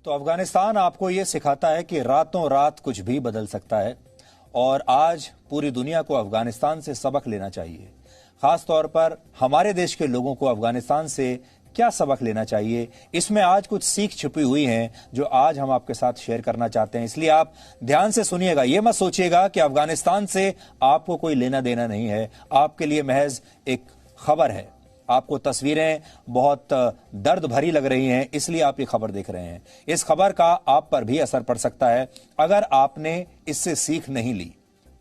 तो अफगानिस्तान आपको ये सिखाता है कि रातों रात कुछ भी बदल सकता है और आज पूरी दुनिया को अफगानिस्तान से सबक लेना चाहिए। खास तौर पर हमारे देश के लोगों को अफगानिस्तान से क्या सबक लेना चाहिए, इसमें आज कुछ सीख छिपी हुई हैं जो आज हम आपके साथ शेयर करना चाहते हैं। इसलिए आप ध्यान से सुनिएगा। ये मत सोचिएगा कि अफगानिस्तान से आपको कोई लेना देना नहीं है। आपके लिए महज एक खबर है। आपको तस्वीरें बहुत दर्द भरी लग रही हैं, इसलिए आप ये खबर देख रहे हैं। इस खबर का आप पर भी असर पड़ सकता है अगर आपने इससे सीख नहीं ली।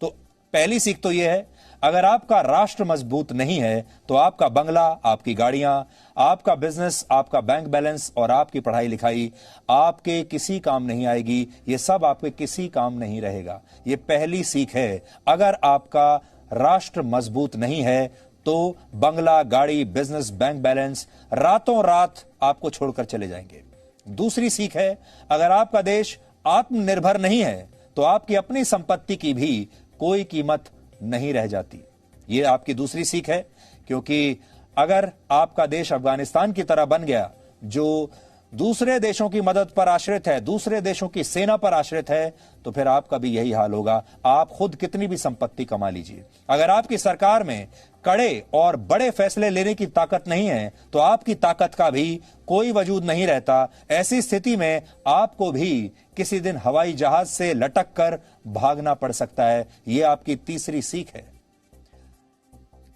तो पहली सीख तो यह है, अगर आपका राष्ट्र मजबूत नहीं है तो आपका बंगला, आपकी गाड़ियां, आपका बिजनेस, आपका बैंक बैलेंस और आपकी पढ़ाई लिखाई आपके किसी काम नहीं आएगी। ये सब आपके किसी काम नहीं रहेगा। ये पहली सीख है। अगर आपका राष्ट्र मजबूत नहीं है तो बंगला, गाड़ी, बिजनेस, बैंक बैलेंस रातों रात आपको छोड़कर चले जाएंगे। दूसरी सीख है, अगर आपका देश आत्मनिर्भर नहीं है तो आपकी अपनी संपत्ति की भी कोई कीमत नहीं रह जाती। ये आपकी दूसरी सीख है, क्योंकि अगर आपका देश अफगानिस्तान की तरह बन गया जो दूसरे देशों की मदद पर आश्रित है, दूसरे देशों की सेना पर आश्रित है, तो फिर आपका भी यही हाल होगा। आप खुद कितनी भी संपत्ति कमा लीजिए, अगर आपकी सरकार में कड़े और बड़े फैसले लेने की ताकत नहीं है तो आपकी ताकत का भी कोई वजूद नहीं रहता। ऐसी स्थिति में आपको भी किसी दिन हवाई जहाज से लटक कर भागना पड़ सकता है। यह आपकी तीसरी सीख है।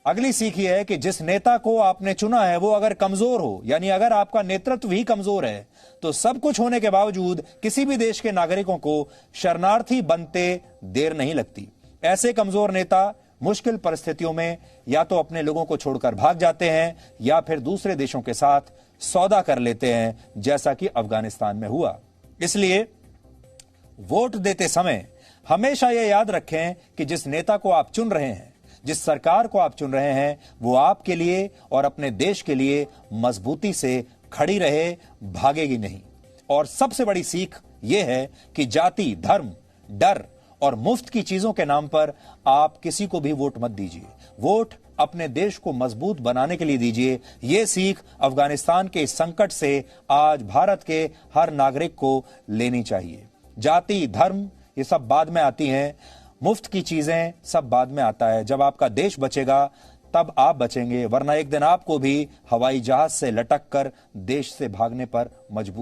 अगली सीख यह है कि जिस नेता को आपने चुना है वो अगर कमजोर हो, यानी अगर आपका नेतृत्व ही कमजोर है, तो सब कुछ होने के बावजूद किसी भी देश के नागरिकों को शरणार्थी बनते देर नहीं लगती। ऐसे कमजोर नेता मुश्किल परिस्थितियों में या तो अपने लोगों को छोड़कर भाग जाते हैं या फिर दूसरे देशों के साथ सौदा कर लेते हैं, जैसा कि अफगानिस्तान में हुआ। इसलिए वोट देते समय हमेशा यह याद रखें कि जिस नेता को आप चुन रहे हैं, जिस सरकार को आप चुन रहे हैं, वो आपके लिए और अपने देश के लिए मजबूती से खड़ी रहे, भागेगी नहीं। और सबसे बड़ी सीख यह है कि जाति, धर्म, डर और मुफ्त की चीजों के नाम पर आप किसी को भी वोट मत दीजिए। वोट अपने देश को मजबूत बनाने के लिए दीजिए। यह सीख अफगानिस्तान के इस संकट से आज भारत के हर नागरिक को लेनी चाहिए। जाति, धर्म ये सब बाद में आती हैं, मुफ्त की चीजें सब बाद में आता है। जब आपका देश बचेगा तब आप बचेंगे, वरना एक दिन आपको भी हवाई जहाज से लटक कर देश से भागने पर मजबूर